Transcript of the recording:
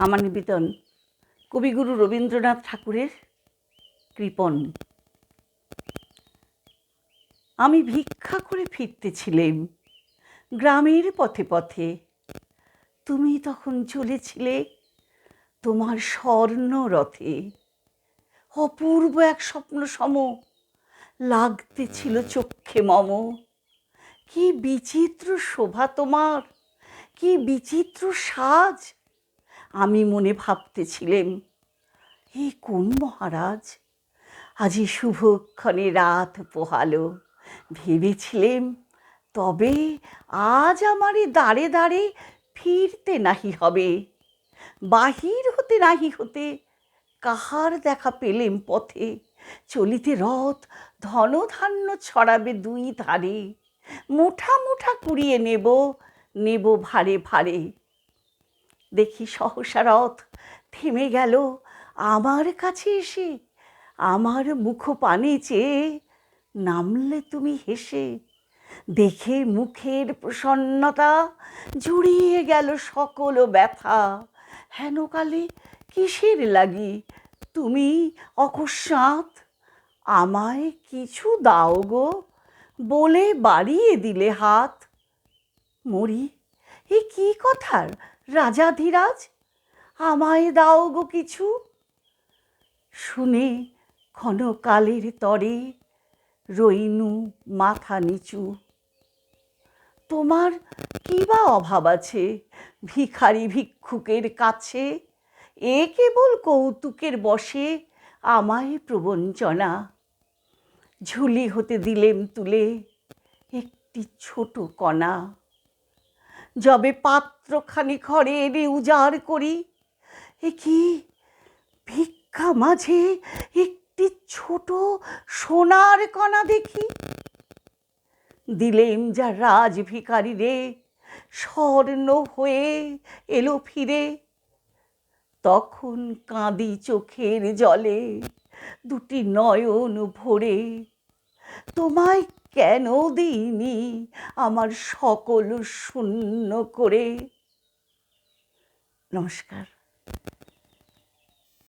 আমার নিবেদন কবিগুরু রবীন্দ্রনাথ ঠাকুরের কৃপণ। আমি ভিক্ষা করে ফিরতেছিলাম গ্রামের পথে পথে, তুমি তখন চলেছিলে তোমার স্বর্ণ রথে। অপূর্ব এক স্বপ্ন সম লাগতেছিল চক্ষে মম। কি বিচিত্র শোভা তোমার, কি বিচিত্র সাজ। আমি মনে ভাবতেছিলাম, এ কোন মহারাজ, আজি শুভক্ষণে রাত পোহালো। ভেবেছিলেম তবে আজ আমারে দাঁড়ে দাঁড়ে ফিরতে নাহি হবে। বাহির হতে নাহি হতে কাহার দেখা পেলেম পথে। চলিতে রথ ধনধান্য ছড়াবে দুই ধারে। মুঠা মুঠা কুড়িয়ে নেব, নেব ভারে ভারে। দেখি সহসা রথ থেমে গেল আমার কাছে এসে। আমার মুখ পানে চেয়ে নামলে তুমি হেসে। দেখে মুখের প্রসন্নতা জুড়িয়ে গেল সকল ব্যথা। হেন কালে কিসের লাগি তুমি অকস্মাৎ আমায় কিছু দাও গো বলে বাড়িয়ে দিলে হাত। মরি, এ কি কথার রাজাধিরাজ, আমায় দাও গো কিছু। শুনে ক্ষণকালের তরে রইনু মাথা নিচু। তোমার কি বা অভাব আছে ভিখারি ভিক্ষুকের কাছে? এ কেবল কৌতুকের বশে আমায় প্রবঞ্চনা। ঝুলি হতে দিলেম তুলে একটি ছোট কণা। যবে পাত্রখানি ঘরে এনে উজাড় করি, এ কি ভিক্ষা মাঝে একটি ছোট সোনার কণা দেখি। দিলেম যা রাজ ভিখারি রে, স্বর্ণ হয়ে এলো ফিরে। তখন কাঁদি চোখের জলে দুটি নয়ন ভরে। তোমায় কেন দিইনি আমার সকল শূন্য করে। নমস্কার।